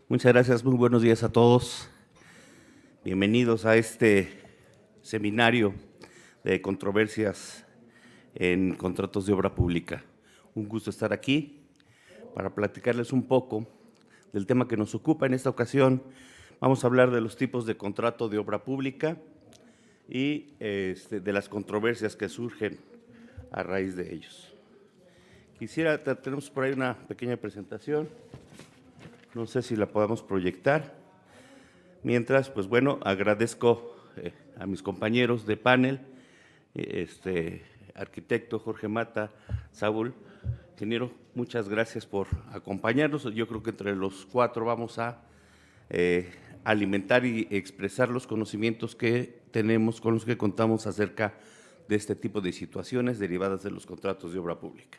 Muchas gracias, muy buenos días a todos. Bienvenidos a este seminario de controversias en contratos de obra pública. Un gusto estar aquí para platicarles un poco del tema que nos ocupa. En esta ocasión vamos a hablar de los tipos de contrato de obra pública y de las controversias que surgen a raíz de ellos. Tenemos por ahí una pequeña presentación. No sé si la podamos proyectar. Mientras, pues bueno, agradezco a mis compañeros de panel, arquitecto Jorge Mata, Saúl. Ingeniero, muchas gracias por acompañarnos. Yo creo que entre los cuatro vamos a alimentar y expresar los conocimientos que tenemos, con los que contamos acerca de este tipo de situaciones derivadas de los contratos de obra pública.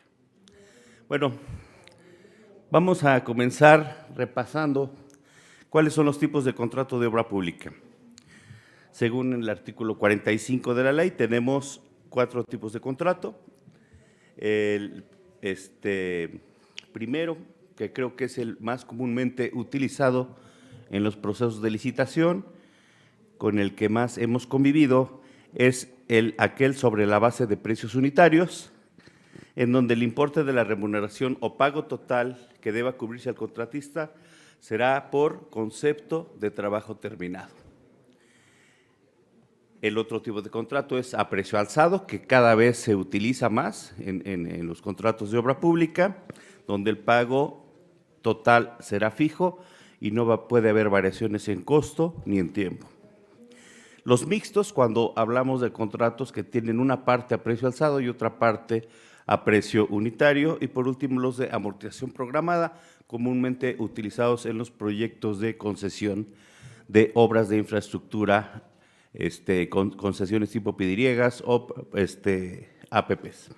Bueno, vamos a comenzar repasando cuáles son los tipos de contrato de obra pública. Según el artículo 45 de la ley, tenemos 4 tipos de contrato. El primero, que creo que es el más comúnmente utilizado en los procesos de licitación, con el que más hemos convivido, es aquel sobre la base de precios unitarios, en donde el importe de la remuneración o pago total que deba cubrirse al contratista será por concepto de trabajo terminado. El otro tipo de contrato es a precio alzado, que cada vez se utiliza más en los contratos de obra pública, donde el pago total será fijo y no puede haber variaciones en costo ni en tiempo. Los mixtos, cuando hablamos de contratos que tienen una parte a precio alzado y otra parte a precio unitario, y por último los de amortización programada, comúnmente utilizados en los proyectos de concesión de obras de infraestructura, con concesiones tipo PIDIRIEGAS o APPs.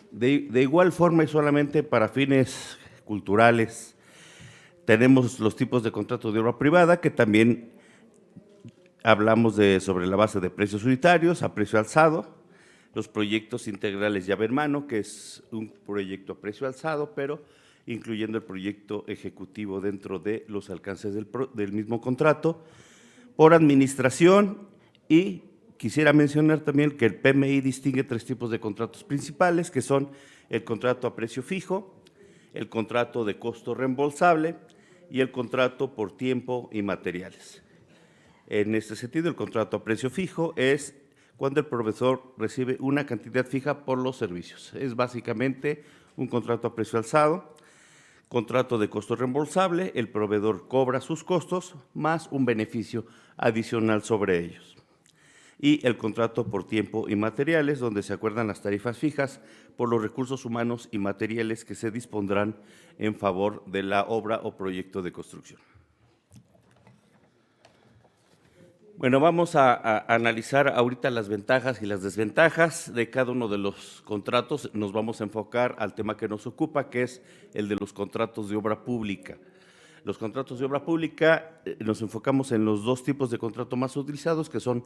De igual forma y solamente para fines culturales, tenemos los tipos de contratos de obra privada, que también hablamos sobre la base de precios unitarios a precio alzado, los proyectos integrales llave en mano, que es un proyecto a precio alzado, pero incluyendo el proyecto ejecutivo dentro de los alcances del mismo contrato, por administración. Y quisiera mencionar también que el PMI distingue 3 tipos de contratos principales, que son el contrato a precio fijo, el contrato de costo reembolsable y el contrato por tiempo y materiales. En este sentido, el contrato a precio fijo es cuando el proveedor recibe una cantidad fija por los servicios. Es básicamente un contrato a precio alzado. Contrato de costo reembolsable, el proveedor cobra sus costos más un beneficio adicional sobre ellos. Y el contrato por tiempo y materiales, donde se acuerdan las tarifas fijas por los recursos humanos y materiales que se dispondrán en favor de la obra o proyecto de construcción. Bueno, vamos a analizar ahorita las ventajas y las desventajas de cada uno de los contratos. Nos vamos a enfocar al tema que nos ocupa, que es el de los contratos de obra pública. Los contratos de obra pública nos enfocamos en los 2 tipos de contrato más utilizados, que son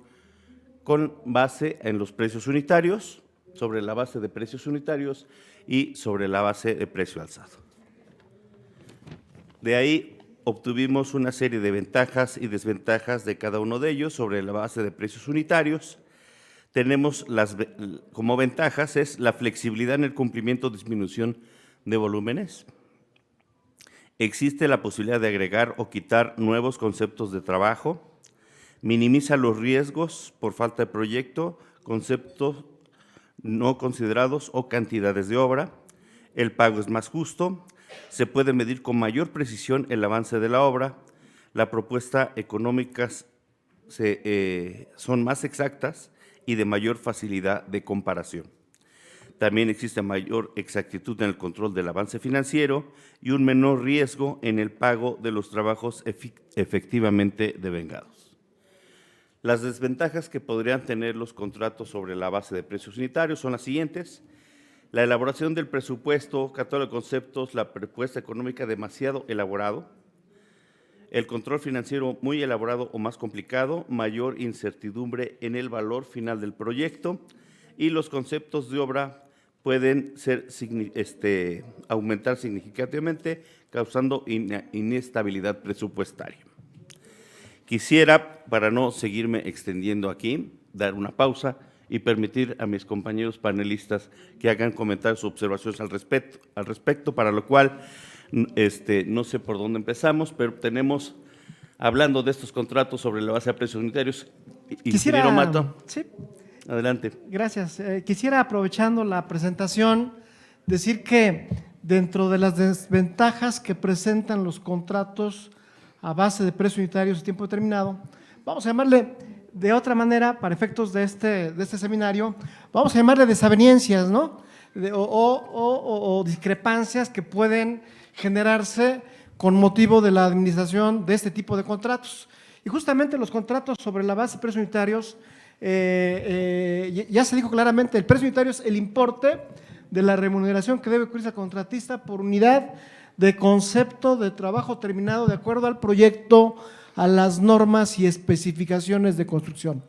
con base en los precios unitarios, sobre la base de precios unitarios y sobre la base de precio alzado. De ahí obtuvimos una serie de ventajas y desventajas de cada uno de ellos sobre la base de precios unitarios. Tenemos como ventajas es la flexibilidad en el cumplimiento o disminución de volúmenes. Existe la posibilidad de agregar o quitar nuevos conceptos de trabajo. Minimiza los riesgos por falta de proyecto, conceptos no considerados o cantidades de obra. El pago es más justo. Se puede medir con mayor precisión el avance de la obra, las propuestas económicas son más exactas y de mayor facilidad de comparación. También existe mayor exactitud en el control del avance financiero y un menor riesgo en el pago de los trabajos efectivamente devengados. Las desventajas que podrían tener los contratos sobre la base de precios unitarios son las siguientes: la elaboración del presupuesto, catálogo de conceptos, la propuesta económica demasiado elaborado, el control financiero muy elaborado o más complicado, mayor incertidumbre en el valor final del proyecto y los conceptos de obra pueden aumentar significativamente, causando inestabilidad presupuestaria. Quisiera, para no seguirme extendiendo aquí, dar una pausa y permitir a mis compañeros panelistas que hagan comentarios o observaciones al respecto, para lo cual no sé por dónde empezamos, pero tenemos, hablando de estos contratos sobre la base de precios unitarios, ingeniero Mato. Sí. Adelante. Gracias. Quisiera, aprovechando la presentación, decir que dentro de las desventajas que presentan los contratos a base de precios unitarios de tiempo determinado, vamos a llamarle de otra manera, para efectos de este seminario, vamos a llamarle desavenencias, ¿no? O discrepancias que pueden generarse con motivo de la administración de este tipo de contratos. Y justamente los contratos sobre la base de precios unitarios, ya se dijo claramente, el precio unitario es el importe de la remuneración que debe cubrirse al contratista por unidad de concepto de trabajo terminado de acuerdo al proyecto, a las normas y especificaciones de construcción.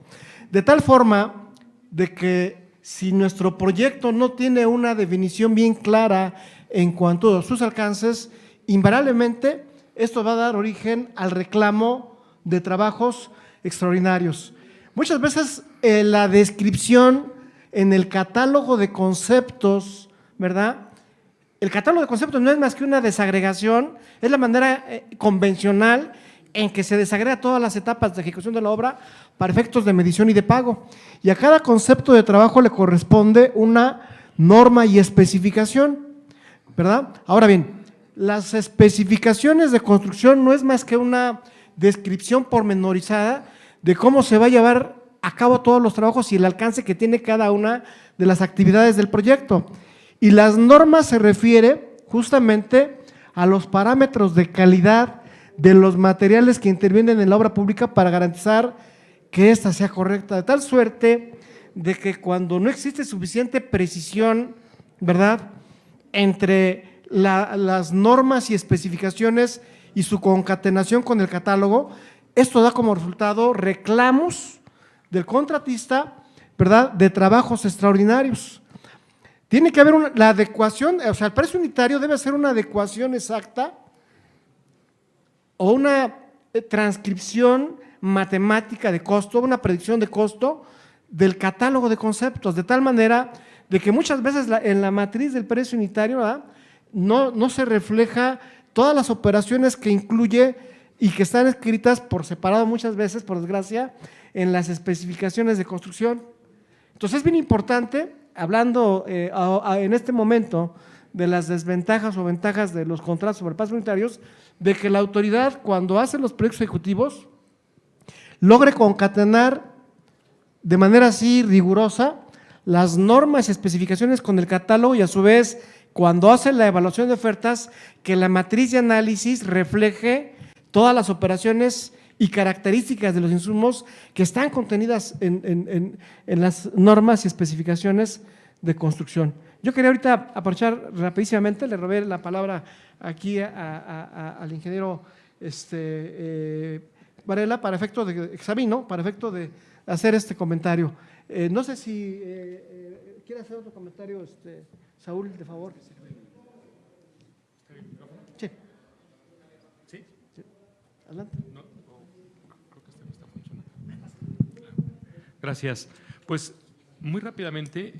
De tal forma de que si nuestro proyecto no tiene una definición bien clara en cuanto a sus alcances, invariablemente esto va a dar origen al reclamo de trabajos extraordinarios. Muchas veces la descripción en el catálogo de conceptos, ¿verdad? El catálogo de conceptos no es más que una desagregación, es la manera convencional en que se desagrega todas las etapas de ejecución de la obra para efectos de medición y de pago. Y a cada concepto de trabajo le corresponde una norma y especificación, ¿verdad? Ahora bien, las especificaciones de construcción no es más que una descripción pormenorizada de cómo se va a llevar a cabo todos los trabajos y el alcance que tiene cada una de las actividades del proyecto. Y las normas se refiere justamente a los parámetros de calidad de los materiales que intervienen en la obra pública para garantizar que ésta sea correcta, de tal suerte de que cuando no existe suficiente precisión, ¿verdad?, entre las normas y especificaciones y su concatenación con el catálogo, esto da como resultado reclamos del contratista, ¿verdad?, de trabajos extraordinarios. Tiene que haber la adecuación, o sea, el precio unitario debe ser una adecuación exacta o una transcripción matemática de costo, una predicción de costo del catálogo de conceptos, de tal manera de que muchas veces en la matriz del precio unitario, ¿verdad?, no se refleja todas las operaciones que incluye y que están escritas por separado muchas veces, por desgracia, en las especificaciones de construcción. Entonces es bien importante, hablando en este momento de las desventajas o ventajas de los contratos sobre pasos unitarios, de que la autoridad, cuando hace los proyectos ejecutivos, logre concatenar de manera así rigurosa las normas y especificaciones con el catálogo y a su vez, cuando hace la evaluación de ofertas, que la matriz de análisis refleje todas las operaciones y características de los insumos que están contenidas en las normas y especificaciones de construcción. Yo quería ahorita aprovechar rapidísimamente, le robé la palabra aquí al ingeniero Varela para efecto de examino, para efecto de hacer este comentario. No sé si quiere hacer otro comentario, Saúl, de favor. Sí. ¿Sí? Adelante. No, creo que este no está funcionando. Gracias. Pues muy rápidamente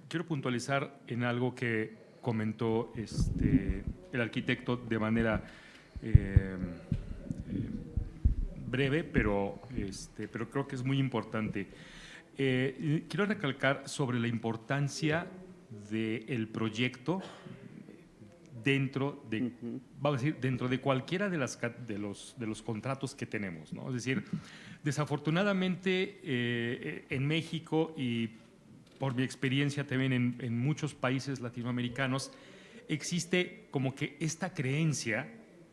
quiero puntualizar en algo que comentó el arquitecto de manera breve, pero creo que es muy importante. Quiero recalcar sobre la importancia del proyecto dentro de, vamos a decir, dentro de cualquiera de los contratos que tenemos, ¿no? Es decir, desafortunadamente en México y por mi experiencia también en muchos países latinoamericanos, existe como que esta creencia,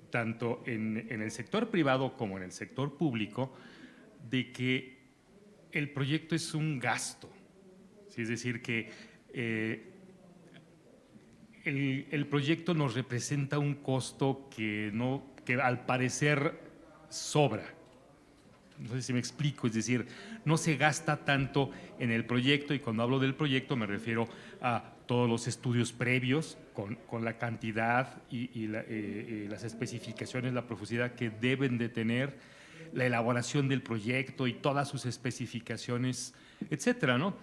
tanto en el sector privado como en el sector público, de que el proyecto es un gasto. ¿Sí? Es decir, que el proyecto nos representa un costo que al parecer sobra. No sé si me explico, es decir, no se gasta tanto en el proyecto, y cuando hablo del proyecto me refiero a todos los estudios previos con la cantidad y las especificaciones, la profusidad que deben de tener, la elaboración del proyecto y todas sus especificaciones, etcétera, ¿no?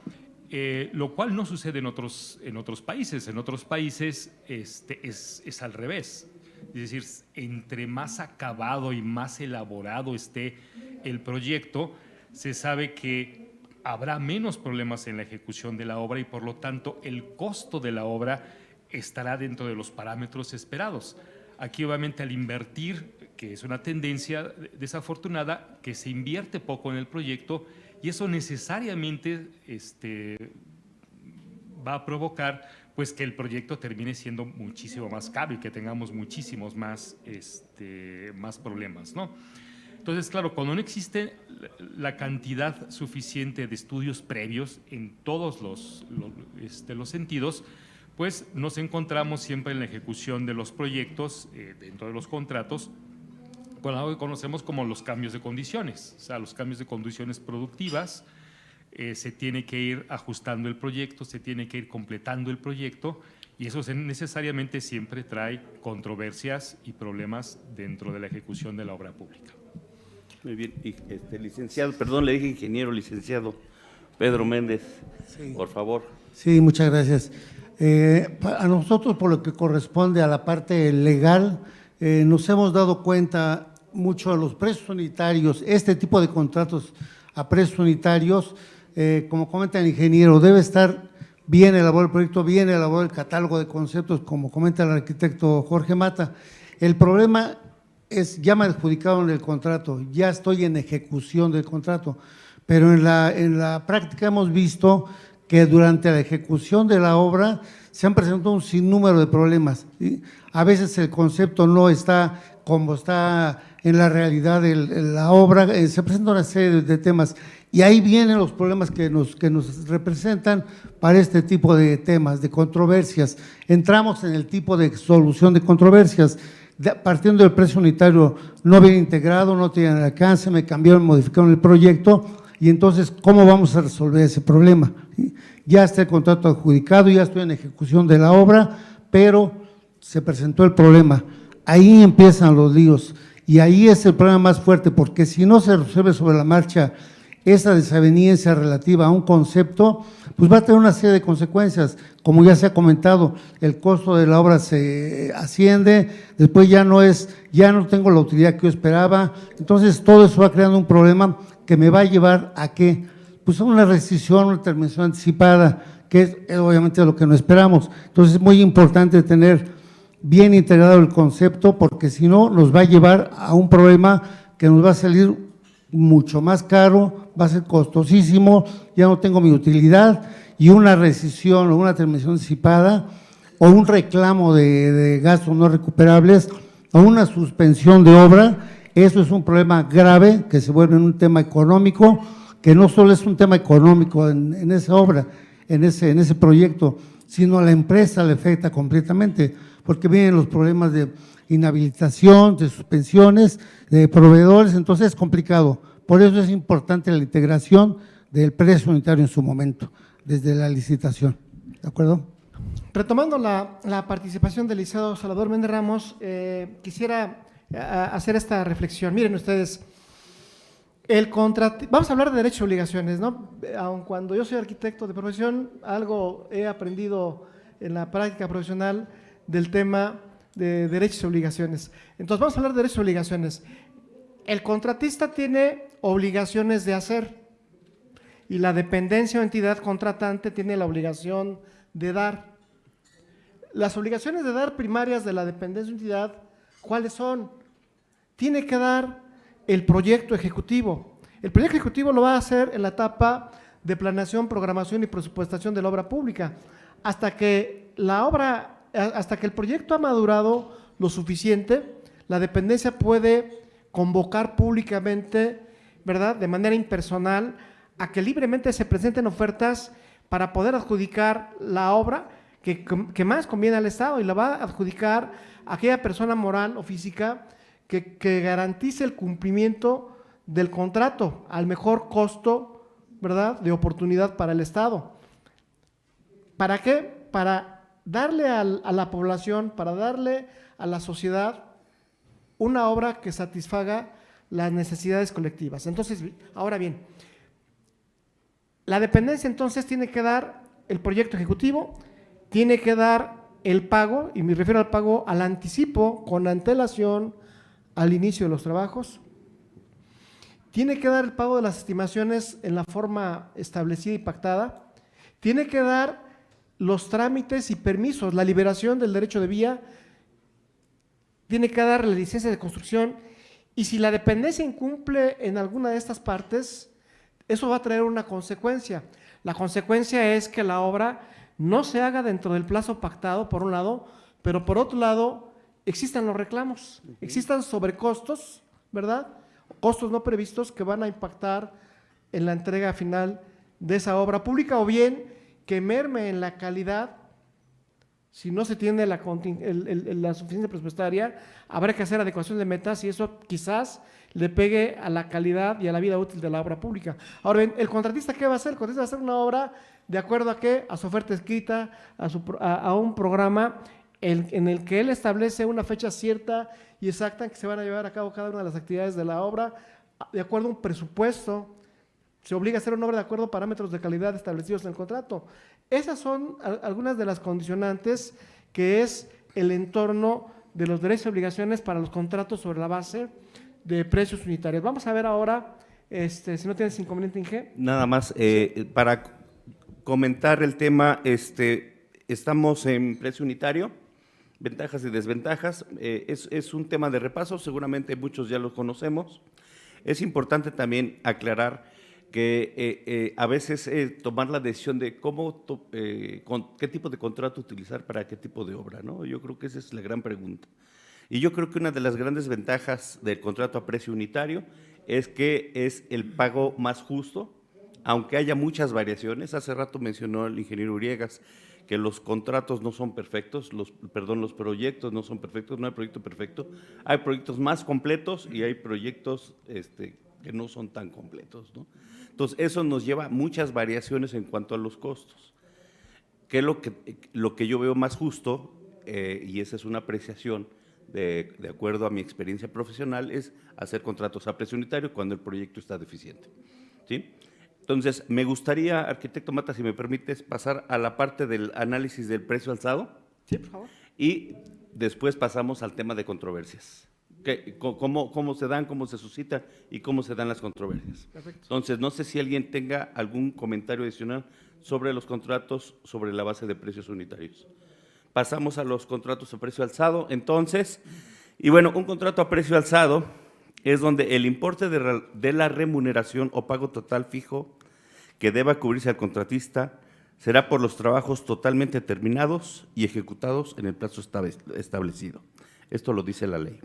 Lo cual no sucede en otros países. En otros países es al revés. Es decir, entre más acabado y más elaborado esté el proyecto, se sabe que habrá menos problemas en la ejecución de la obra y por lo tanto el costo de la obra estará dentro de los parámetros esperados. Aquí obviamente al invertir, que es una tendencia desafortunada, que se invierte poco en el proyecto y eso necesariamente va a provocar pues que el proyecto termine siendo muchísimo más caro y que tengamos muchísimos más problemas, ¿no? Entonces, claro, cuando no existe la cantidad suficiente de estudios previos en todos los sentidos, pues nos encontramos siempre en la ejecución de los proyectos, dentro de los contratos, con algo que conocemos como los cambios de condiciones, o sea, los cambios de condiciones productivas. Se tiene que ir ajustando el proyecto, se tiene que ir completando el proyecto y eso necesariamente siempre trae controversias y problemas dentro de la ejecución de la obra pública. Muy bien, y, licenciado, perdón, le dije ingeniero, licenciado Pedro Méndez, sí, por favor. Sí, muchas gracias. A nosotros, por lo que corresponde a la parte legal, nos hemos dado cuenta mucho a los precios unitarios, este tipo de contratos a precios unitarios, como comenta el ingeniero, debe estar bien elaborado el proyecto, bien elaborado el catálogo de conceptos, como comenta el arquitecto Jorge Mata. El problema es, ya me adjudicaron el contrato, ya estoy en ejecución del contrato, pero en la práctica hemos visto que durante la ejecución de la obra se han presentado un sinnúmero de problemas, ¿sí? A veces el concepto no está como está en la realidad de la obra, se presenta una serie de temas y ahí vienen los problemas que nos representan para este tipo de temas, de controversias. Entramos en el tipo de solución de controversias, partiendo del precio unitario no bien integrado, no tiene alcance, me cambiaron, modificaron el proyecto y entonces, ¿cómo vamos a resolver ese problema? Ya está el contrato adjudicado, ya estoy en ejecución de la obra, pero se presentó el problema. Ahí empiezan los líos y ahí es el problema más fuerte, porque si no se resuelve sobre la marcha esa desaveniencia relativa a un concepto, pues va a tener una serie de consecuencias. Como ya se ha comentado, el costo de la obra se asciende, después ya no tengo la utilidad que yo esperaba, entonces todo eso va creando un problema que me va a llevar a ¿qué? Pues a una rescisión, una terminación anticipada, que es obviamente lo que no esperamos. Entonces es muy importante tener bien integrado el concepto, porque si no nos va a llevar a un problema que nos va a salir mucho más caro, va a ser costosísimo, ya no tengo mi utilidad y una rescisión o una terminación anticipada o un reclamo de gastos no recuperables o una suspensión de obra, eso es un problema grave que se vuelve un tema económico, que no solo es un tema económico en esa obra, en ese proyecto, sino a la empresa le afecta completamente, porque vienen los problemas de inhabilitación, de suspensiones, de proveedores, entonces es complicado. Por eso es importante la integración del precio unitario en su momento, desde la licitación. ¿De acuerdo? Retomando la participación del licenciado Salvador Méndez Ramos, quisiera hacer esta reflexión. Miren ustedes, vamos a hablar de derechos y obligaciones, ¿no? Aun cuando yo soy arquitecto de profesión, algo he aprendido en la práctica profesional del tema de derechos y obligaciones. Entonces, vamos a hablar de derechos y obligaciones. El contratista tiene obligaciones de hacer y la dependencia o entidad contratante tiene la obligación de dar. Las obligaciones de dar primarias de la dependencia o entidad, ¿cuáles son? Tiene que dar el proyecto ejecutivo. El proyecto ejecutivo lo va a hacer en la etapa de planeación, programación y presupuestación de la obra pública, hasta que el proyecto ha madurado lo suficiente, la dependencia puede convocar públicamente, ¿verdad?, de manera impersonal, a que libremente se presenten ofertas para poder adjudicar la obra que más conviene al Estado, y la va a adjudicar a aquella persona moral o física que garantice el cumplimiento del contrato al mejor costo, ¿verdad?, de oportunidad para el Estado. ¿Para qué? para darle a la población, para darle a la sociedad una obra que satisfaga las necesidades colectivas. Entonces, ahora bien, la dependencia entonces tiene que dar el proyecto ejecutivo, tiene que dar el pago, y me refiero al pago al anticipo, con antelación al inicio de los trabajos, tiene que dar el pago de las estimaciones en la forma establecida y pactada, tiene que dar los trámites y permisos, la liberación del derecho de vía, tiene que dar la licencia de construcción, y si la dependencia incumple en alguna de estas partes, eso va a traer una consecuencia. La consecuencia es que la obra no se haga dentro del plazo pactado, por un lado, pero por otro lado, existan los reclamos, existan sobrecostos, ¿verdad? Costos no previstos que van a impactar en la entrega final de esa obra pública, o bien que merme en la calidad. Si no se tiene la suficiencia presupuestaria, habrá que hacer adecuación de metas, y eso quizás le pegue a la calidad y a la vida útil de la obra pública. Ahora bien, ¿el contratista qué va a hacer? El contratista va a hacer una obra de acuerdo a qué, a su oferta escrita, a un programa en el que él establece una fecha cierta y exacta en que se van a llevar a cabo cada una de las actividades de la obra, de acuerdo a un presupuesto. Se obliga a hacer una obra de acuerdo a parámetros de calidad establecidos en el contrato. Esas son algunas de las condicionantes que es el entorno de los derechos y obligaciones para los contratos sobre la base de precios unitarios. Vamos a ver ahora, si no tienes inconveniente, Inge. Nada más, para comentar el tema, estamos en precio unitario, ventajas y desventajas. Es un tema de repaso, seguramente muchos ya lo conocemos. Es importante también aclarar que a veces tomar la decisión de qué tipo de contrato utilizar para qué tipo de obra, ¿no? Yo creo que esa es la gran pregunta. Y yo creo que una de las grandes ventajas del contrato a precio unitario es que es el pago más justo, aunque haya muchas variaciones. Hace rato mencionó el ingeniero Uriegas que los contratos no son perfectos, los proyectos no son perfectos, no hay proyecto perfecto. Hay proyectos más completos y hay proyectos que no son tan completos, ¿no? Entonces, eso nos lleva a muchas variaciones en cuanto a los costos. ¿Qué es lo que yo veo más justo? Y esa es una apreciación de acuerdo a mi experiencia profesional, es hacer contratos a precio unitario cuando el proyecto está deficiente, ¿sí? Entonces, me gustaría, arquitecto Mata, si me permites, pasar a la parte del análisis del precio alzado. Sí, por favor. Y después pasamos al tema de controversias. ¿Cómo se dan, cómo se suscitan y cómo se dan las controversias? Perfecto. Entonces, no sé si alguien tenga algún comentario adicional sobre los contratos sobre la base de precios unitarios. Pasamos a los contratos a precio alzado, entonces, y bueno, un contrato a precio alzado es donde el importe de la remuneración o pago total fijo que deba cubrirse al contratista será por los trabajos totalmente terminados y ejecutados en el plazo establecido. Esto lo dice la ley.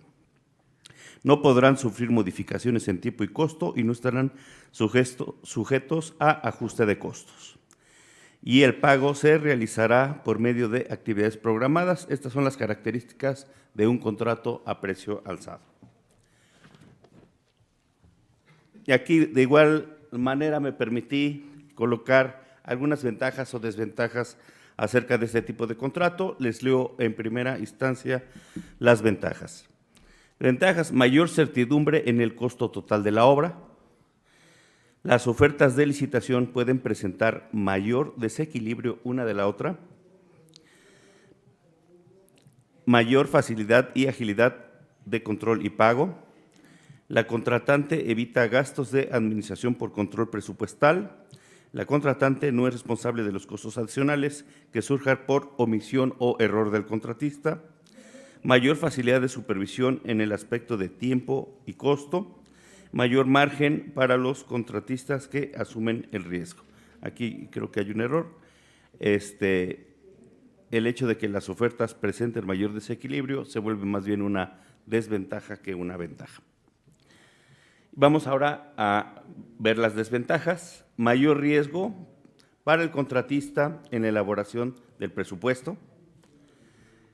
No podrán sufrir modificaciones en tiempo y costo y no estarán sujetos a ajuste de costos. Y el pago se realizará por medio de actividades programadas. Estas son las características de un contrato a precio alzado. Y aquí, de igual manera, me permití colocar algunas ventajas o desventajas acerca de este tipo de contrato. Les leo en primera instancia las ventajas. Ventajas: mayor certidumbre en el costo total de la obra. Las ofertas de licitación pueden presentar mayor desequilibrio una de la otra. Mayor facilidad y agilidad de control y pago. La contratante evita gastos de administración por control presupuestal. La contratante no es responsable de los costos adicionales que surjan por omisión o error del contratista. Mayor facilidad de supervisión en el aspecto de tiempo y costo. Mayor margen para los contratistas que asumen el riesgo. Aquí creo que hay un error. El hecho de que las ofertas presenten mayor desequilibrio se vuelve más bien una desventaja que una ventaja. Vamos ahora a ver las desventajas. Mayor riesgo para el contratista en la elaboración del presupuesto.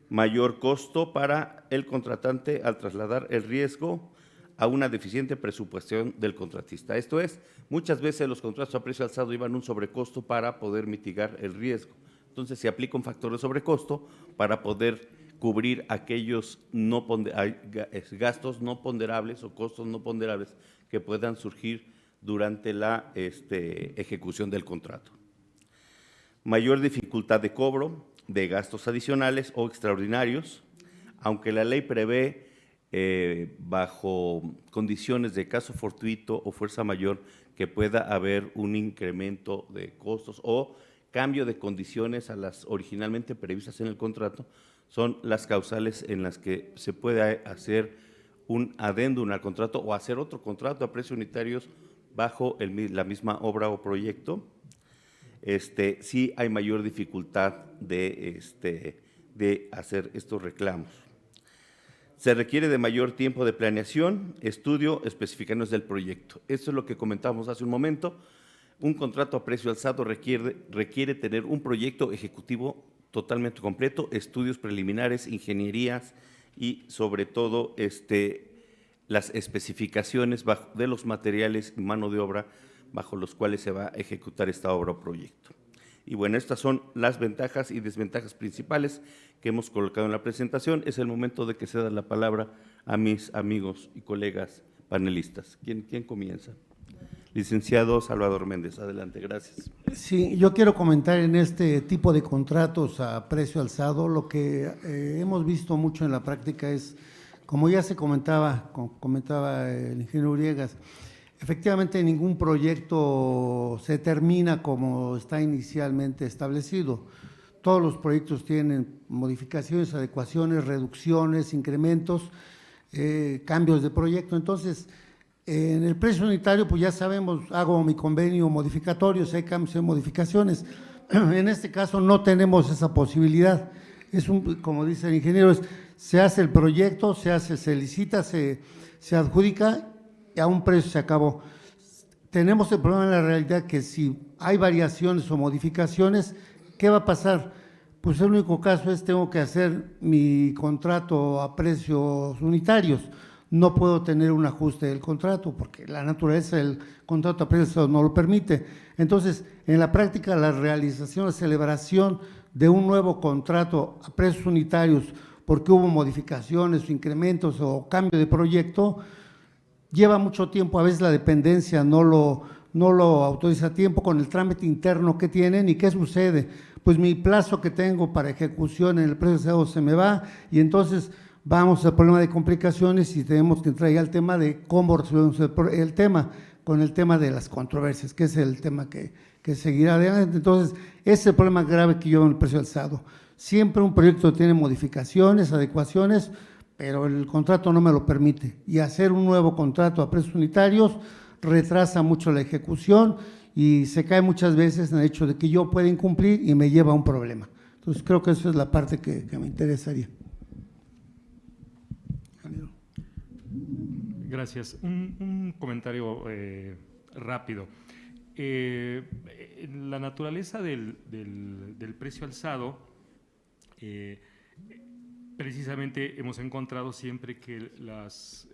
Mayor costo para el contratante al trasladar el riesgo a una deficiente presupuestación del contratista. Esto es, muchas veces los contratos a precio alzado llevan un sobrecosto para poder mitigar el riesgo. Entonces se aplica un factor de sobrecosto para poder cubrir aquellos gastos no ponderables o costos no ponderables que puedan surgir durante la ejecución del contrato. Mayor dificultad de cobro de gastos adicionales o extraordinarios, aunque la ley prevé bajo condiciones de caso fortuito o fuerza mayor que pueda haber un incremento de costos o cambio de condiciones a las originalmente previstas en el contrato, son las causales en las que se puede hacer un adendum al contrato o hacer otro contrato a precios unitarios bajo la misma obra o proyecto. Sí hay mayor dificultad de hacer estos reclamos. Se requiere de mayor tiempo de planeación, estudio, especificaciones del proyecto. Esto es lo que comentábamos hace un momento. Un contrato a precio alzado requiere tener un proyecto ejecutivo totalmente completo, estudios preliminares, ingenierías y sobre todo las especificaciones de los materiales y mano de obra bajo los cuales se va a ejecutar esta obra o proyecto. Y bueno, estas son las ventajas y desventajas principales que hemos colocado en la presentación. Es el momento de que se da la palabra a mis amigos y colegas panelistas. ¿Quién comienza? Licenciado Salvador Méndez, adelante, gracias. Sí, yo quiero comentar en este tipo de contratos a precio alzado, lo que hemos visto mucho en la práctica es, como ya se comentaba el ingeniero Uriegas, efectivamente ningún proyecto se termina como está inicialmente establecido. Todos los proyectos tienen modificaciones, adecuaciones, reducciones, incrementos, cambios de proyecto. Entonces, en el precio unitario, pues ya sabemos, hago mi convenio modificatorio, si hay cambios y modificaciones. En este caso no tenemos esa posibilidad. Como dice el ingeniero, se hace el proyecto, se licita, se adjudica y a un precio se acabó. Tenemos el problema en la realidad que si hay variaciones o modificaciones, ¿qué va a pasar? Pues el único caso es tengo que hacer mi contrato a precios unitarios. No puedo tener un ajuste del contrato porque la naturaleza del contrato a precios no lo permite. Entonces, en la práctica, la realización, la celebración de un nuevo contrato a precios unitarios porque hubo modificaciones, incrementos o cambio de proyecto, lleva mucho tiempo. A veces la dependencia no lo autoriza a tiempo con el trámite interno que tienen. ¿Y qué sucede? Pues mi plazo que tengo para ejecución en el precio alzado se me va y entonces vamos al problema de complicaciones y tenemos que entrar ya al tema de cómo resolvemos el tema con el tema de las controversias, que es el tema que seguirá adelante. Entonces, ese es el problema grave que yo veo en el precio alzado. Siempre un proyecto tiene modificaciones, adecuaciones, pero el contrato no me lo permite. Y hacer un nuevo contrato a precios unitarios retrasa mucho la ejecución y se cae muchas veces en el hecho de que yo pueda incumplir y me lleva a un problema. Entonces, creo que esa es la parte que me interesaría. Gracias. Un comentario rápido. La naturaleza del precio alzado, precisamente hemos encontrado siempre que las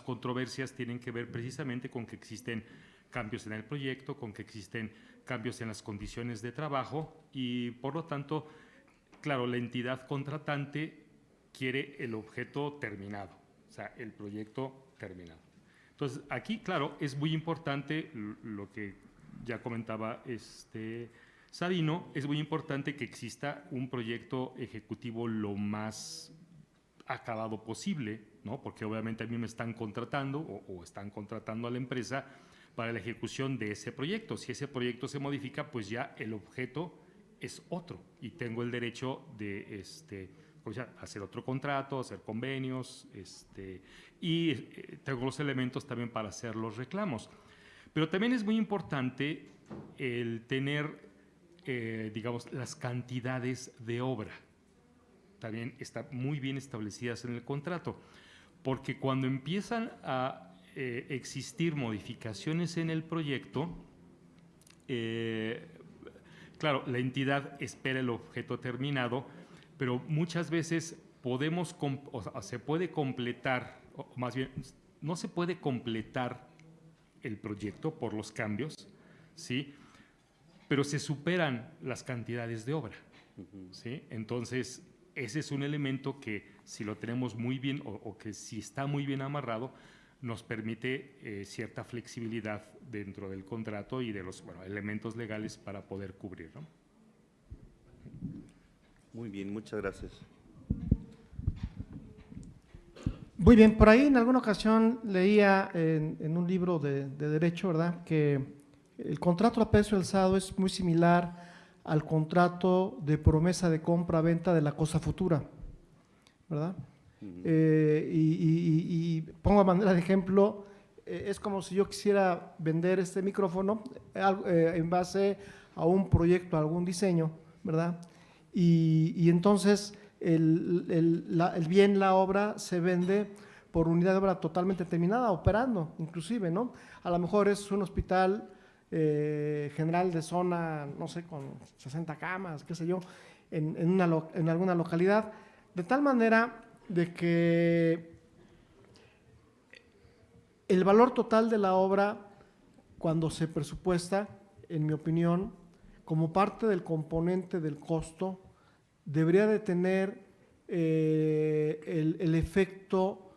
controversias tienen que ver precisamente con que existen cambios en el proyecto, con que existen cambios en las condiciones de trabajo y, por lo tanto, claro, la entidad contratante quiere el objeto terminado, o sea, el proyecto terminado. Entonces, aquí, claro, es muy importante lo que ya comentaba Sabino, es muy importante que exista un proyecto ejecutivo lo más acabado posible, ¿no? Porque obviamente a mí me están contratando o están contratando a la empresa para la ejecución de ese proyecto. Si ese proyecto se modifica, pues ya el objeto es otro y tengo el derecho de hacer otro contrato, hacer convenios y tengo los elementos también para hacer los reclamos. Pero también es muy importante el tener, digamos, las cantidades de obra. También están muy bien establecidas en el contrato, porque cuando empiezan a existir modificaciones en el proyecto, claro, la entidad espera el objeto terminado, pero muchas veces se puede completar, o más bien, no se puede completar el proyecto por los cambios, ¿sí? pero se superan las cantidades de obra. ¿Sí? Entonces, ese es un elemento que si lo tenemos muy bien o que si está muy bien amarrado, nos permite cierta flexibilidad dentro del contrato y de los elementos legales para poder cubrir, ¿no? Muy bien, muchas gracias. Muy bien, por ahí en alguna ocasión leía en un libro de derecho, ¿verdad?, que el contrato a precio alzado es muy similar al contrato de promesa de compra-venta de la cosa futura, ¿verdad? Y pongo a manera de ejemplo, es como si yo quisiera vender este micrófono en base a un proyecto, a algún diseño, ¿verdad? Y entonces el bien, la obra, se vende por unidad de obra totalmente terminada, operando inclusive, ¿no? A lo mejor es un hospital general de zona, no sé, con 60 camas, qué sé yo, en alguna localidad, de tal manera de que el valor total de la obra, cuando se presupuesta, en mi opinión, como parte del componente del costo, debería de tener el efecto,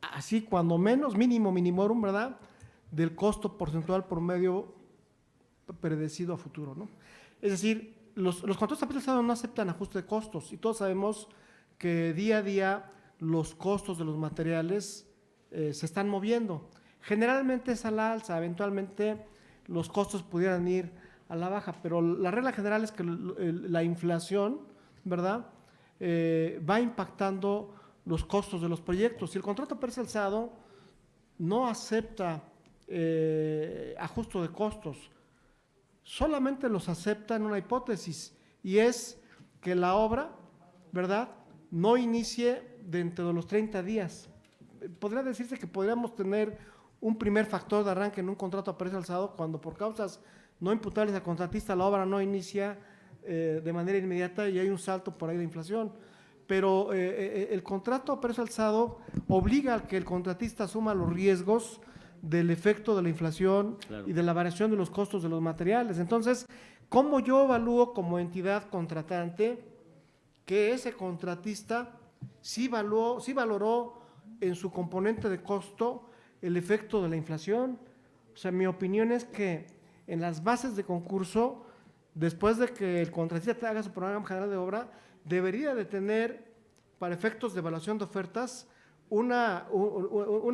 así cuando menos, mínimo minimorum, ¿verdad?, del costo porcentual promedio predecido a futuro, ¿no? Es decir, los contratos a precio alzado no aceptan ajuste de costos y todos sabemos que día a día los costos de los materiales se están moviendo. Generalmente es a la alza, eventualmente los costos pudieran ir a la baja, pero la regla general es que la inflación, ¿verdad?, va impactando los costos de los proyectos. Si el contrato a precio alzado no acepta ajuste de costos, solamente los acepta en una hipótesis, y es que la obra, ¿verdad?, no inicie dentro de los 30 días. Podría decirse que podríamos tener un primer factor de arranque en un contrato a precio alzado cuando por causas no imputables al contratista la obra no inicia de manera inmediata y hay un salto por ahí de inflación. Pero el contrato a precio alzado obliga a que el contratista asuma los riesgos del efecto de la inflación, claro, y de la variación de los costos de los materiales. Entonces, ¿cómo yo evalúo como entidad contratante que ese contratista sí valoró en su componente de costo el efecto de la inflación? O sea, mi opinión es que en las bases de concurso, después de que el contratista haga su programa general de obra, debería de tener, para efectos de evaluación de ofertas, una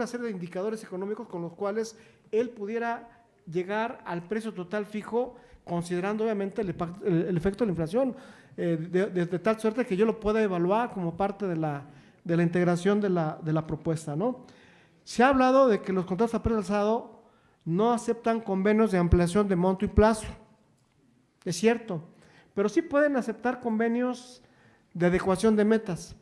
serie de indicadores económicos con los cuales él pudiera llegar al precio total fijo, considerando obviamente el efecto de la inflación, de tal suerte que yo lo pueda evaluar como parte de la integración de la propuesta, ¿no? Se ha hablado de que los contratos a precio alzado no aceptan convenios de ampliación de monto y plazo. Es cierto, pero sí pueden aceptar convenios de adecuación de metas.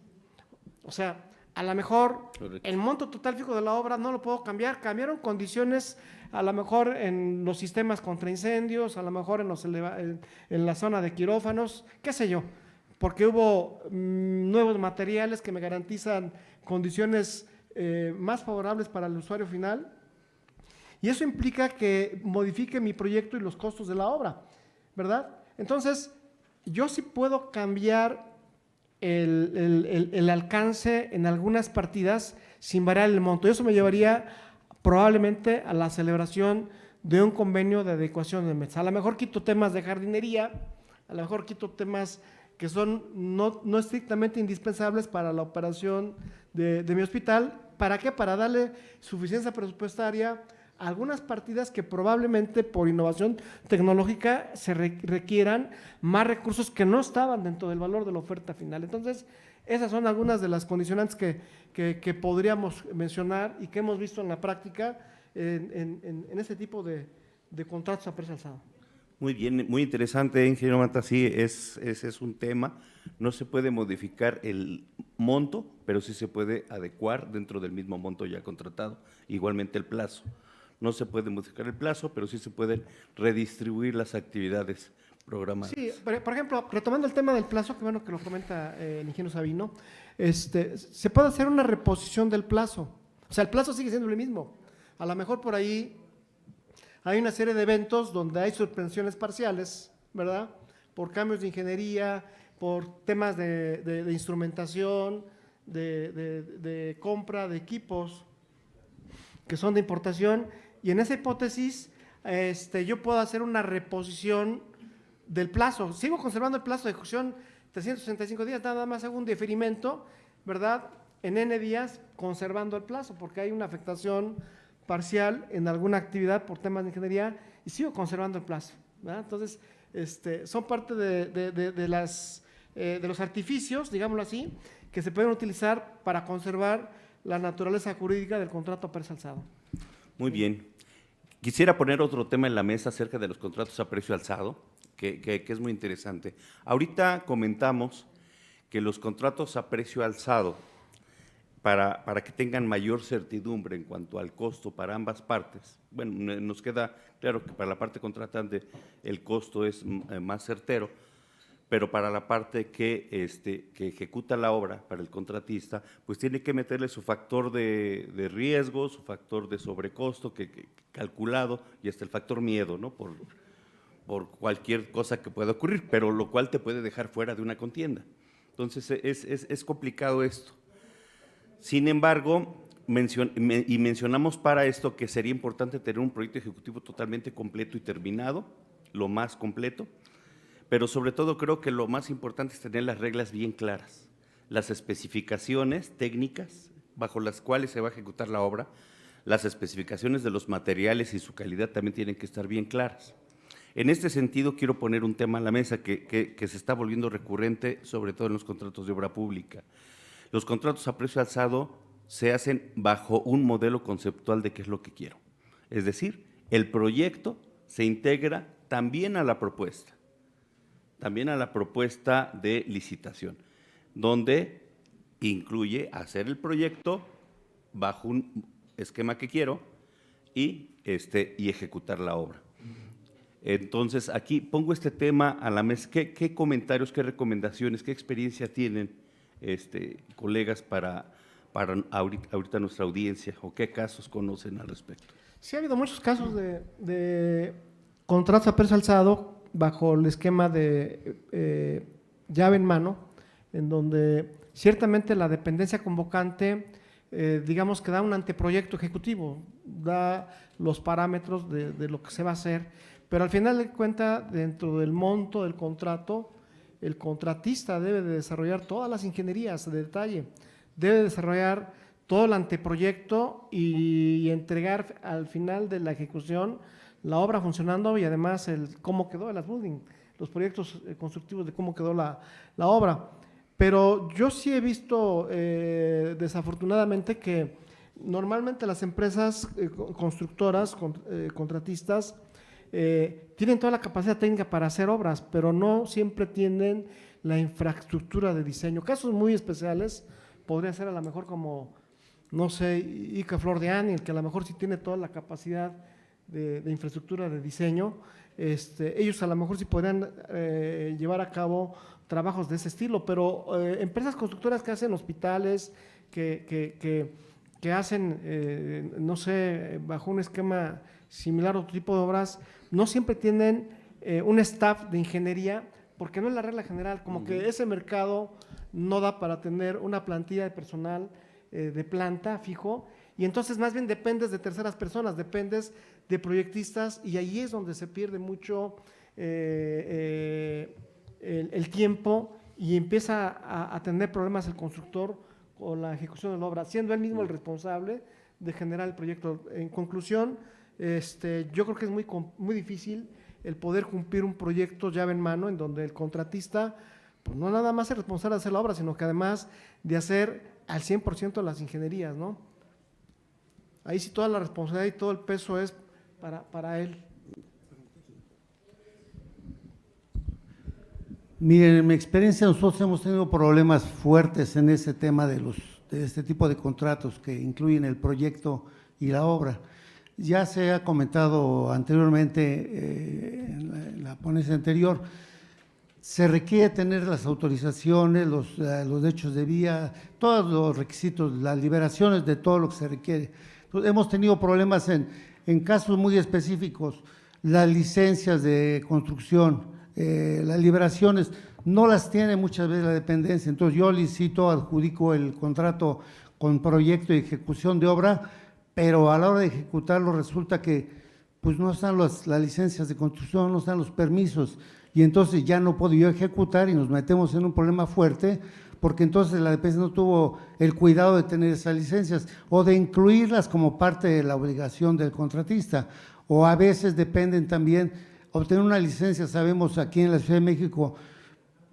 O sea, a lo mejor el monto total fijo de la obra no lo puedo cambiar, cambiaron condiciones a lo mejor en los sistemas contra incendios, a lo mejor en la zona de quirófanos, qué sé yo, porque hubo nuevos materiales que me garantizan condiciones más favorables para el usuario final, y eso implica que modifique mi proyecto y los costos de la obra, ¿verdad? Entonces, yo sí puedo cambiar el alcance en algunas partidas sin variar el monto. Eso me llevaría probablemente a la celebración de un convenio de adecuación de metas. A lo mejor quito temas de jardinería, a lo mejor quito temas que son no estrictamente indispensables para la operación de mi hospital. ¿Para qué? Para darle suficiencia presupuestaria a algunas partidas que probablemente por innovación tecnológica se requieran más recursos que no estaban dentro del valor de la oferta final. Entonces, esas son algunas de las condicionantes que podríamos mencionar y que hemos visto en la práctica en este tipo de contratos a precio alzado. Muy bien, muy interesante, ingeniero Mata. Sí, ese es un tema. No se puede modificar el monto, pero sí se puede adecuar dentro del mismo monto ya contratado. Igualmente el plazo. No se puede modificar el plazo, pero sí se pueden redistribuir las actividades programadas. Sí, por ejemplo, retomando el tema del plazo, que bueno que lo comenta el ingeniero Sabino, se puede hacer una reposición del plazo. O sea, el plazo sigue siendo el mismo. A lo mejor por ahí hay una serie de eventos donde hay suspensiones parciales, ¿verdad? Por cambios de ingeniería, por temas de instrumentación, de compra de equipos que son de importación, y en esa hipótesis yo puedo hacer una reposición del plazo. Sigo conservando el plazo de ejecución 365 días, nada más hago un diferimento, ¿verdad? En N días conservando el plazo, porque hay una afectación parcial en alguna actividad por temas de ingeniería y sigo conservando el plazo, ¿verdad? Entonces, son parte de los artificios, digámoslo así, que se pueden utilizar para conservar la naturaleza jurídica del contrato a precio alzado. Muy bien. Quisiera poner otro tema en la mesa acerca de los contratos a precio alzado, que es muy interesante. Ahorita comentamos que los contratos a precio alzado, para que tengan mayor certidumbre en cuanto al costo para ambas partes, bueno, nos queda claro que para la parte contratante el costo es más certero, pero para la parte que ejecuta la obra, para el contratista, pues tiene que meterle su factor de riesgo, su factor de sobrecosto calculado y hasta el factor miedo, ¿no? Por cualquier cosa que pueda ocurrir, pero lo cual te puede dejar fuera de una contienda. Entonces es complicado esto. Sin embargo, mencionamos para esto que sería importante tener un proyecto ejecutivo totalmente completo y terminado, lo más completo, pero sobre todo creo que lo más importante es tener las reglas bien claras, las especificaciones técnicas bajo las cuales se va a ejecutar la obra, las especificaciones de los materiales y su calidad también tienen que estar bien claras. En este sentido, quiero poner un tema a la mesa que se está volviendo recurrente, sobre todo en los contratos de obra pública. Los contratos a precio alzado se hacen bajo un modelo conceptual de qué es lo que quiero. Es decir, el proyecto se integra también a la propuesta de licitación, donde incluye hacer el proyecto bajo un esquema que quiero y ejecutar la obra. Entonces, aquí pongo este tema a la mesa. ¿Qué comentarios, qué recomendaciones, qué experiencia tienen colegas para ahorita nuestra audiencia, o qué casos conocen al respecto? Sí, ha habido muchos casos de contratos a precio alzado bajo el esquema de llave en mano, en donde ciertamente la dependencia convocante, digamos que da un anteproyecto ejecutivo, da los parámetros de lo que se va a hacer, pero al final de cuentas, dentro del monto del contrato, el contratista debe de desarrollar todas las ingenierías de detalle, debe desarrollar todo el anteproyecto y entregar al final de la ejecución la obra funcionando y además el cómo quedó el building, los proyectos constructivos de cómo quedó la obra. Pero yo sí he visto desafortunadamente que normalmente las empresas constructoras, contratistas, tienen toda la capacidad técnica para hacer obras, pero no siempre tienen la infraestructura de diseño. Casos muy especiales podría ser a lo mejor como, no sé, Ica Flor de Ángel, que a lo mejor sí tiene toda la capacidad de infraestructura de diseño. Ellos a lo mejor sí podrían llevar a cabo trabajos de ese estilo, pero empresas constructoras que hacen hospitales, que hacen, no sé, bajo un esquema similar a otro tipo de obras, no siempre tienen un staff de ingeniería, porque no es la regla general, como que ese mercado no da para tener una plantilla de personal de planta fijo, y entonces más bien dependes de terceras personas, dependes de proyectistas, y ahí es donde se pierde mucho el tiempo y empieza a tener problemas el constructor con la ejecución de la obra, siendo él mismo el responsable de generar el proyecto. En conclusión, yo creo que es muy difícil el poder cumplir un proyecto llave en mano en donde el contratista pues no nada más es responsable de hacer la obra, sino que además de hacer al 100% las ingenierías, ¿no? Ahí sí toda la responsabilidad y todo el peso es para él. Miren, en mi experiencia nosotros hemos tenido problemas fuertes en ese tema de este tipo de contratos que incluyen el proyecto y la obra. Ya se ha comentado anteriormente en la ponencia anterior, se requiere tener las autorizaciones, los derechos de vía, todos los requisitos, las liberaciones de todo lo que se requiere. Entonces, hemos tenido problemas en en casos muy específicos, las licencias de construcción, las liberaciones, no las tiene muchas veces la dependencia. Entonces yo licito, adjudico el contrato con proyecto y ejecución de obra, pero a la hora de ejecutarlo resulta que pues no están las licencias de construcción, no están los permisos, y entonces ya no puedo yo ejecutar y nos metemos en un problema fuerte, porque entonces la dependencia no tuvo el cuidado de tener esas licencias o de incluirlas como parte de la obligación del contratista, o a veces dependen también, obtener una licencia, sabemos aquí en la Ciudad de México,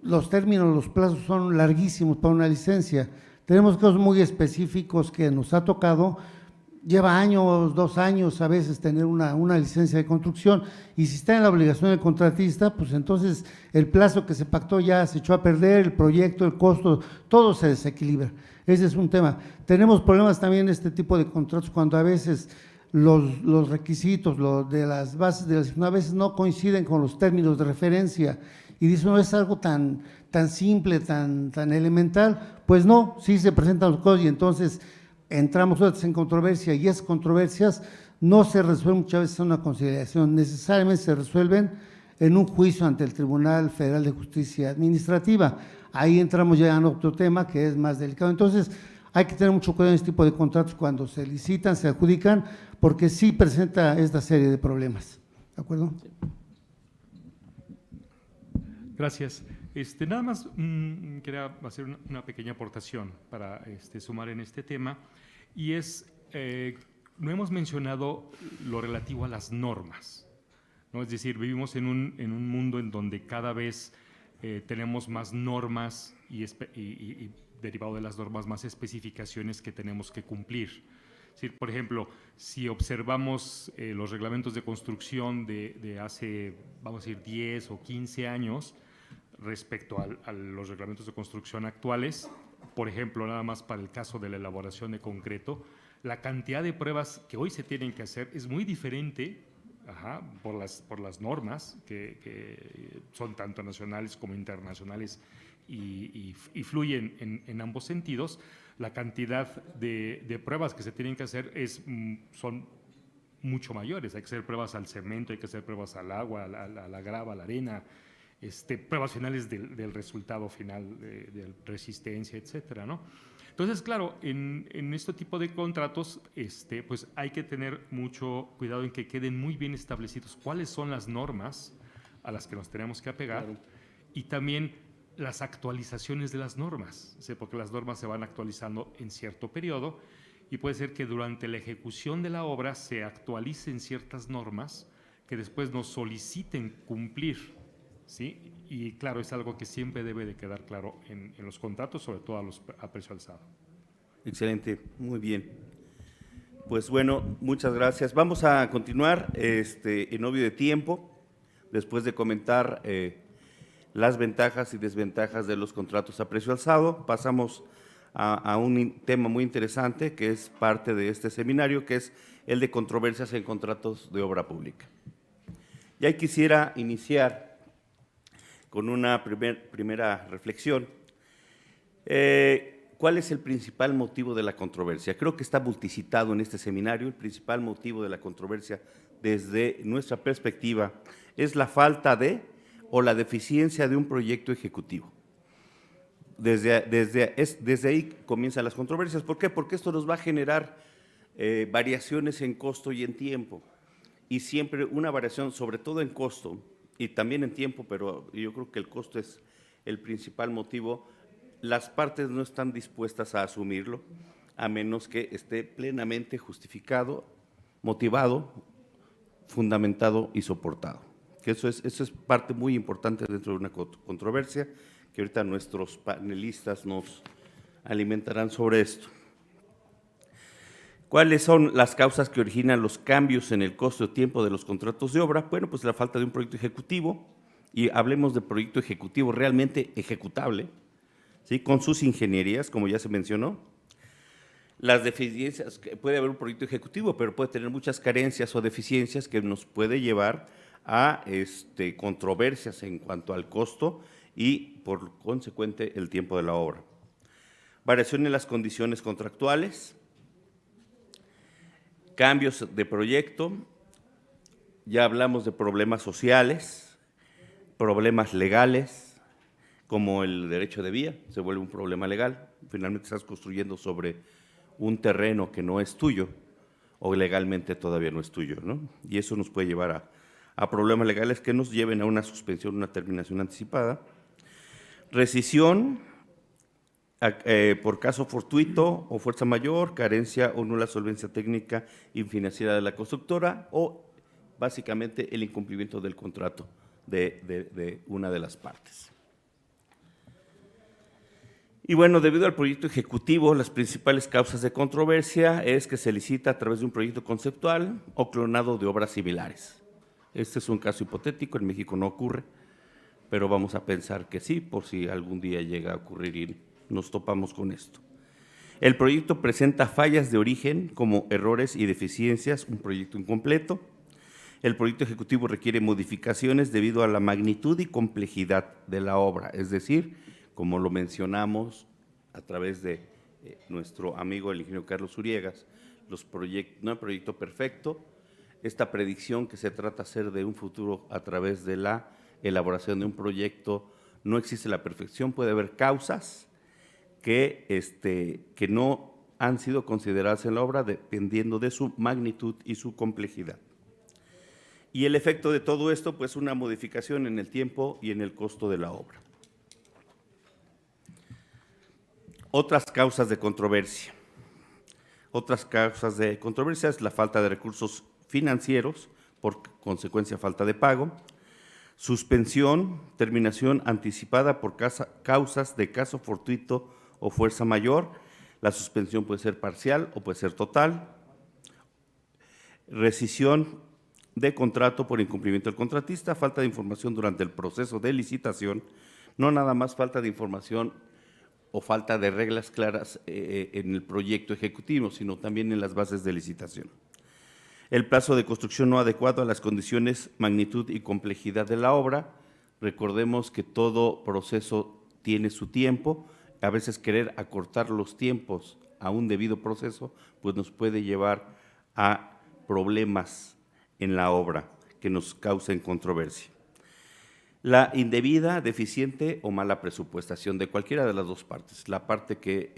los términos, los plazos son larguísimos para una licencia. Tenemos casos muy específicos que nos ha tocado, lleva años, 2 años a veces tener una licencia de construcción, y si está en la obligación del contratista, pues entonces el plazo que se pactó ya se echó a perder, el proyecto, el costo, todo se desequilibra. Ese es un tema. Tenemos problemas también en este tipo de contratos cuando a veces los requisitos de las bases de la asignación a veces no coinciden con los términos de referencia, y dice, no es algo tan simple, tan elemental. Pues no, sí se presentan los cosas y entonces entramos nosotros en controversia, y esas controversias no se resuelven muchas veces en una conciliación, necesariamente se resuelven en un juicio ante el Tribunal Federal de Justicia Administrativa. Ahí entramos ya en otro tema que es más delicado. Entonces hay que tener mucho cuidado en este tipo de contratos cuando se licitan, se adjudican, porque sí presenta esta serie de problemas. ¿De acuerdo? Sí. Gracias. Nada más quería hacer una pequeña aportación para sumar en este tema, y es, no hemos mencionado lo relativo a las normas, ¿no? Es decir, vivimos en un mundo en donde cada vez tenemos más normas y derivado de las normas más especificaciones que tenemos que cumplir. Es decir, por ejemplo, si observamos los reglamentos de construcción de hace, vamos a decir, 10 o 15 años, respecto a los reglamentos de construcción actuales, por ejemplo, nada más para el caso de la elaboración de concreto, la cantidad de pruebas que hoy se tienen que hacer es muy diferente, por las normas que son tanto nacionales como internacionales y fluyen en ambos sentidos. La cantidad de pruebas que se tienen que hacer son mucho mayores. Hay que hacer pruebas al cemento, hay que hacer pruebas al agua, a la grava, a la arena, pruebas finales del resultado final de resistencia, etcétera, ¿no? Entonces, claro, en este tipo de contratos, pues hay que tener mucho cuidado en que queden muy bien establecidos cuáles son las normas a las que nos tenemos que apegar, claro, y también las actualizaciones de las normas, ¿sí? Porque las normas se van actualizando en cierto periodo, y puede ser que durante la ejecución de la obra se actualicen ciertas normas que después nos soliciten cumplir, ¿sí? Y claro, es algo que siempre debe de quedar claro en los contratos, sobre todo a precio alzado. Excelente, muy bien. Pues bueno, muchas gracias. Vamos a continuar en obvio de tiempo, después de comentar las ventajas y desventajas de los contratos a precio alzado. Pasamos a un tema muy interesante que es parte de este seminario, que es el de controversias en contratos de obra pública. Y ahí quisiera iniciar con una primera reflexión. ¿Cuál es el principal motivo de la controversia? Creo que está multicitado en este seminario. El principal motivo de la controversia, desde nuestra perspectiva, es la falta de o la deficiencia de un proyecto ejecutivo. Desde ahí comienzan las controversias. ¿Por qué? Porque esto nos va a generar variaciones en costo y en tiempo. Y siempre una variación, sobre todo en costo, y también en tiempo, pero yo creo que el costo es el principal motivo. Las partes no están dispuestas a asumirlo, a menos que esté plenamente justificado, motivado, fundamentado y soportado. Que eso es parte muy importante dentro de una controversia, que ahorita nuestros panelistas nos alimentarán sobre esto. ¿Cuáles son las causas que originan los cambios en el costo de tiempo de los contratos de obra? Bueno, pues la falta de un proyecto ejecutivo, y hablemos de proyecto ejecutivo realmente ejecutable, ¿sí? Con sus ingenierías, como ya se mencionó. Las deficiencias, puede haber un proyecto ejecutivo, pero puede tener muchas carencias o deficiencias que nos puede llevar a controversias en cuanto al costo y, por consecuente, el tiempo de la obra. Variación en las condiciones contractuales. Cambios de proyecto, ya hablamos de problemas sociales, problemas legales, como el derecho de vía, se vuelve un problema legal. Finalmente estás construyendo sobre un terreno que no es tuyo o legalmente todavía no es tuyo, ¿no? Y eso nos puede llevar a problemas legales que nos lleven a una suspensión, una terminación anticipada. Rescisión por caso fortuito o fuerza mayor, carencia o nula solvencia técnica y financiera de la constructora o básicamente el incumplimiento del contrato de una de las partes. Y bueno, debido al proyecto ejecutivo, las principales causas de controversia es que se licita a través de un proyecto conceptual o clonado de obras similares. Este es un caso hipotético, en México no ocurre, pero vamos a pensar que sí, por si algún día llega a ocurrir y nos topamos con esto. El proyecto presenta fallas de origen como errores y deficiencias, un proyecto incompleto. El proyecto ejecutivo requiere modificaciones debido a la magnitud y complejidad de la obra, es decir, como lo mencionamos a través de nuestro amigo el ingeniero Carlos Uriegas, no hay proyecto perfecto, esta predicción que se trata de hacer de un futuro a través de la elaboración de un proyecto, no existe la perfección, puede haber causas que no han sido consideradas en la obra dependiendo de su magnitud y su complejidad. Y el efecto de todo esto, pues una modificación en el tiempo y en el costo de la obra. Otras causas de controversia. Otras causas de controversia es la falta de recursos financieros, por consecuencia falta de pago, suspensión, terminación anticipada por causas de caso fortuito o fuerza mayor. La suspensión puede ser parcial o puede ser total. Rescisión de contrato por incumplimiento del contratista, falta de información durante el proceso de licitación, no nada más falta de información o falta de reglas claras en el proyecto ejecutivo, sino también en las bases de licitación. El plazo de construcción no adecuado a las condiciones, magnitud y complejidad de la obra. Recordemos que todo proceso tiene su tiempo. A veces querer acortar los tiempos a un debido proceso, pues nos puede llevar a problemas en la obra que nos causen controversia. La indebida, deficiente o mala presupuestación de cualquiera de las dos partes, la parte que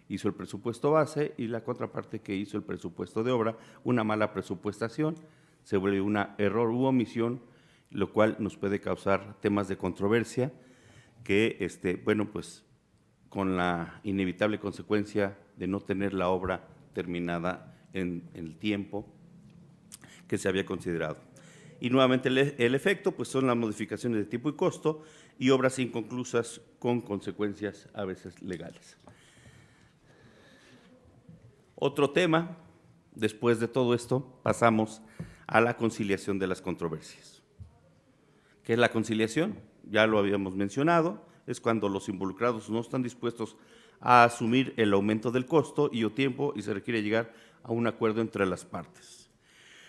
hizo el presupuesto base y la contraparte que hizo el presupuesto de obra, una mala presupuestación se vuelve un error u omisión, lo cual nos puede causar temas de controversia que, bueno, pues con la inevitable consecuencia de no tener la obra terminada en el tiempo que se había considerado. Y nuevamente el efecto pues son las modificaciones de tipo y costo y obras inconclusas con consecuencias a veces legales. Otro tema, después de todo esto, pasamos a la conciliación de las controversias. ¿Qué es la conciliación? Ya lo habíamos mencionado, es cuando los involucrados no están dispuestos a asumir el aumento del costo y o tiempo y se requiere llegar a un acuerdo entre las partes.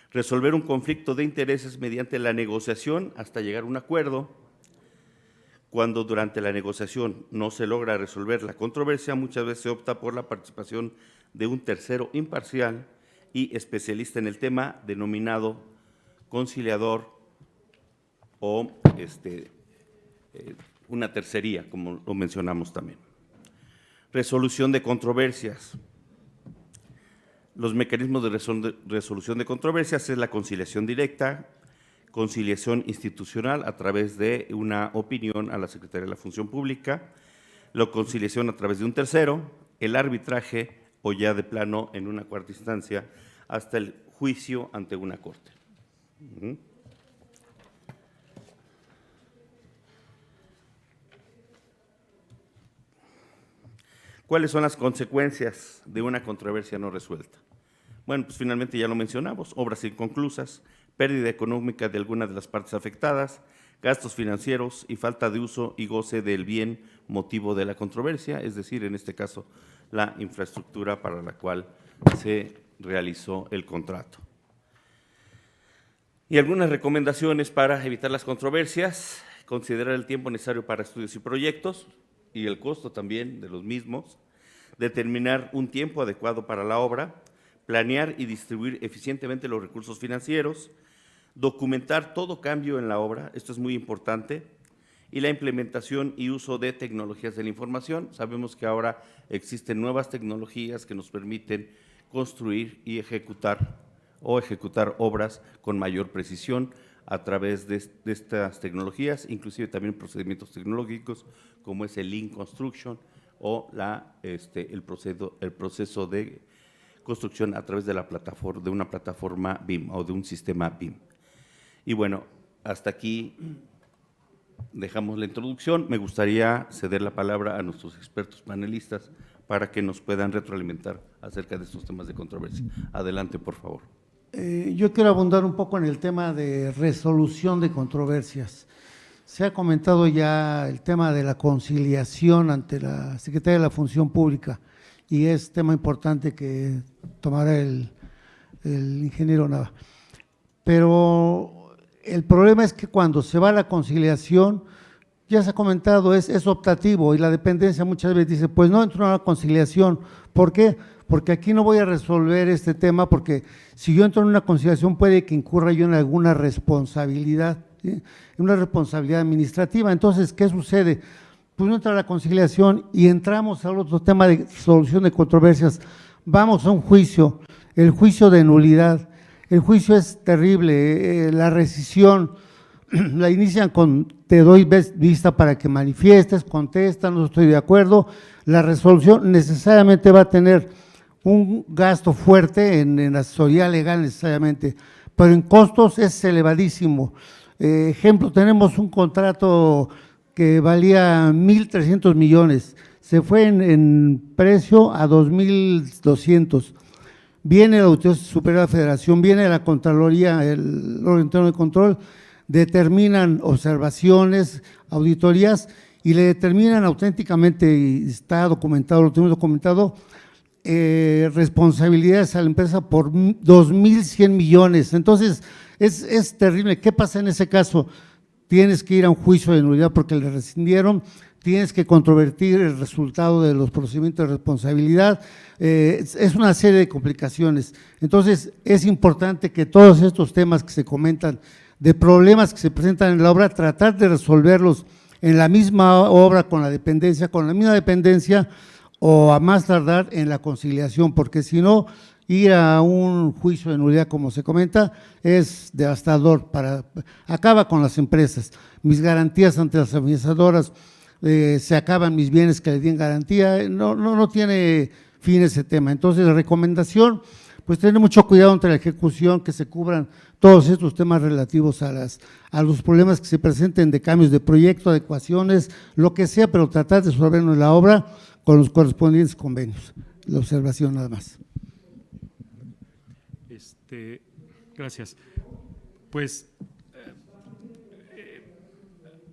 Resolver un conflicto de intereses mediante la negociación hasta llegar a un acuerdo. Cuando durante la negociación no se logra resolver la controversia, muchas veces se opta por la participación de un tercero imparcial y especialista en el tema, denominado conciliador o una tercería, como lo mencionamos también. Resolución de controversias. Los mecanismos de resolución de controversias es la conciliación directa, conciliación institucional a través de una opinión a la Secretaría de la Función Pública, la conciliación a través de un tercero, el arbitraje o ya de plano en una cuarta instancia hasta el juicio ante una corte. ¿Cuáles son las consecuencias de una controversia no resuelta? Bueno, pues finalmente ya lo mencionamos, obras inconclusas, pérdida económica de alguna de las partes afectadas, gastos financieros y falta de uso y goce del bien motivo de la controversia, es decir, en este caso, la infraestructura para la cual se realizó el contrato. Y algunas recomendaciones para evitar las controversias: considerar el tiempo necesario para estudios y proyectos y el costo también de los mismos, determinar un tiempo adecuado para la obra, planear y distribuir eficientemente los recursos financieros, documentar todo cambio en la obra, esto es muy importante, y la implementación y uso de tecnologías de la información. Sabemos que ahora existen nuevas tecnologías que nos permiten construir y ejecutar obras con mayor precisión a través de estas tecnologías, inclusive también procedimientos tecnológicos como es el Lean Construction o el proceso de construcción a través de una plataforma BIM o de un sistema BIM. Y bueno, hasta aquí dejamos la introducción. Me gustaría ceder la palabra a nuestros expertos panelistas para que nos puedan retroalimentar acerca de estos temas de controversia. Adelante, por favor. Yo quiero abundar un poco en el tema de resolución de controversias. Se ha comentado ya el tema de la conciliación ante la Secretaría de la Función Pública y es tema importante que tomará el ingeniero Nava. Pero el problema es que cuando se va a la conciliación, ya se ha comentado, es optativo y la dependencia muchas veces dice, pues no entro en una conciliación. ¿Por qué? Porque aquí no voy a resolver este tema, porque si yo entro en una conciliación puede que incurra yo en alguna responsabilidad, ¿sí? En una responsabilidad administrativa. Entonces, ¿qué sucede? Pues no entra a la conciliación y entramos al otro tema de solución de controversias. Vamos a un juicio, el juicio de nulidad. El juicio es terrible, la rescisión la inician con te doy vista para que manifiestes, contesta, no estoy de acuerdo. La resolución necesariamente va a tener un gasto fuerte en asesoría legal necesariamente, pero en costos es elevadísimo. Ejemplo, tenemos un contrato que valía 1.300 millones, se fue en precio a 2.200. Viene la Auditoría Superior de la Federación, viene la Contraloría, el órgano interno de control, determinan observaciones, auditorías y le determinan auténticamente, y está documentado, lo tenemos documentado, responsabilidades a la empresa por 2.100 millones. Entonces, es terrible. ¿Qué pasa en ese caso? Tienes que ir a un juicio de nulidad porque le rescindieron, tienes que controvertir el resultado de los procedimientos de responsabilidad, es una serie de complicaciones. Entonces, es importante que todos estos temas que se comentan, de problemas que se presentan en la obra, tratar de resolverlos en la misma obra con la misma dependencia o a más tardar en la conciliación, porque si no, ir a un juicio de nulidad, como se comenta, es devastador, acaba con las empresas. Mis garantías ante las administradoras, se acaban mis bienes que le den garantía, no tiene fin ese tema. Entonces, la recomendación, pues tener mucho cuidado entre la ejecución, que se cubran todos estos temas relativos a los problemas que se presenten de cambios de proyecto, adecuaciones, lo que sea, pero tratar de resolverlo en la obra con los correspondientes convenios. La observación nada más. Gracias. Pues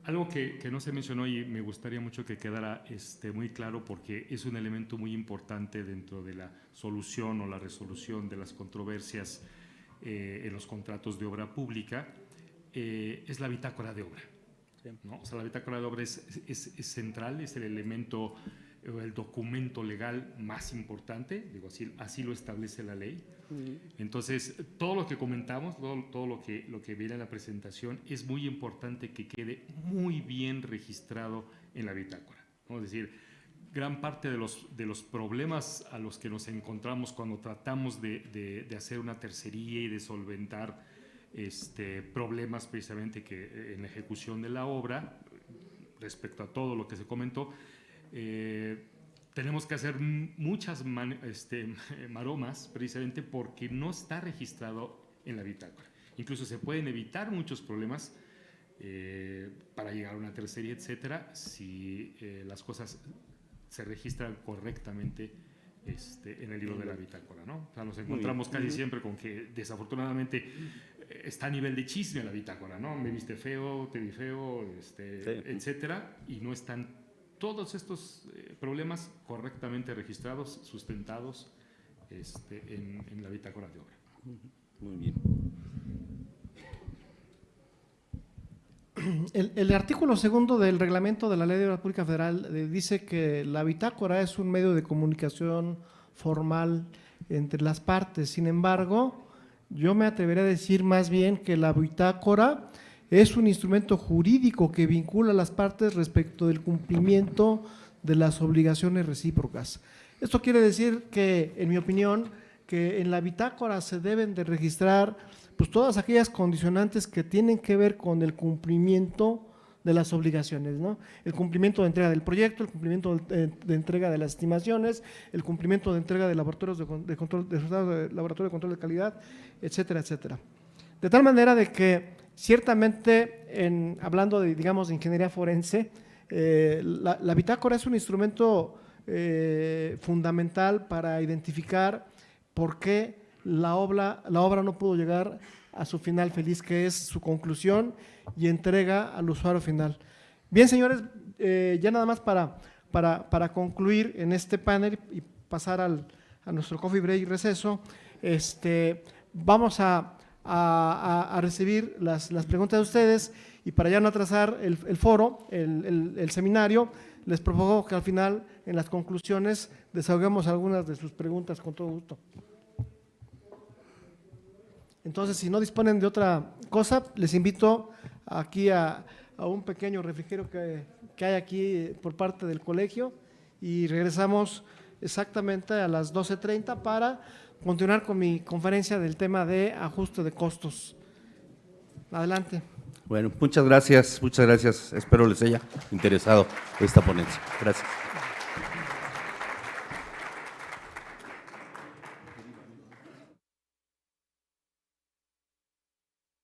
algo que no se mencionó y me gustaría mucho que quedara muy claro, porque es un elemento muy importante dentro de la solución o la resolución de las controversias en los contratos de obra pública, es la bitácora de obra, ¿no? O sea, la bitácora de obra es central, es el elemento, el documento legal más importante, digo, así lo establece la ley. Entonces, todo lo que comentamos, todo lo que viene en la presentación, es muy importante que quede muy bien registrado en la bitácora, ¿no? Es decir, gran parte de los problemas a los que nos encontramos cuando tratamos de hacer una tercería y de solventar problemas precisamente que en la ejecución de la obra, respecto a todo lo que se comentó, tenemos que hacer muchas maromas precisamente porque no está registrado en la bitácora. Incluso se pueden evitar muchos problemas para llegar a una tercería, etcétera, si las cosas se registran correctamente en el libro de la bitácora, ¿no? O sea, nos encontramos casi siempre con que desafortunadamente está a nivel de chisme la bitácora, ¿no? Me viste feo, te vi feo, etcétera, y no están todos estos problemas correctamente registrados, sustentados en la bitácora de obra. Muy bien. El artículo 2 del reglamento de la Ley de Obra Pública Federal dice que la bitácora es un medio de comunicación formal entre las partes. Sin embargo, yo me atrevería a decir más bien que la bitácora es un instrumento jurídico que vincula a las partes respecto del cumplimiento de las obligaciones recíprocas. Esto quiere decir que, en mi opinión, que en la bitácora se deben de registrar pues todas aquellas condicionantes que tienen que ver con el cumplimiento de las obligaciones, ¿no? El cumplimiento de entrega del proyecto, el cumplimiento de entrega de las estimaciones, el cumplimiento de entrega de laboratorios de control, de resultados de laboratorio de control de calidad, etcétera, etcétera. De tal manera de que ciertamente, hablando de, digamos, de ingeniería forense, la bitácora es un instrumento fundamental para identificar por qué la obra no pudo llegar a su final feliz, que es su conclusión y entrega al usuario final. Bien, señores, ya nada más para concluir en este panel y pasar a nuestro coffee break y receso, vamos a recibir las preguntas de ustedes, y para ya no atrasar el foro, el seminario, les propongo que al final, en las conclusiones, desahoguemos algunas de sus preguntas con todo gusto. Entonces, si no disponen de otra cosa, les invito aquí a un pequeño refrigerio que hay aquí por parte del colegio, y regresamos exactamente a las 12:30 para continuar con mi conferencia del tema de ajuste de costos. Adelante. Bueno, muchas gracias. Espero les haya interesado esta ponencia. Gracias.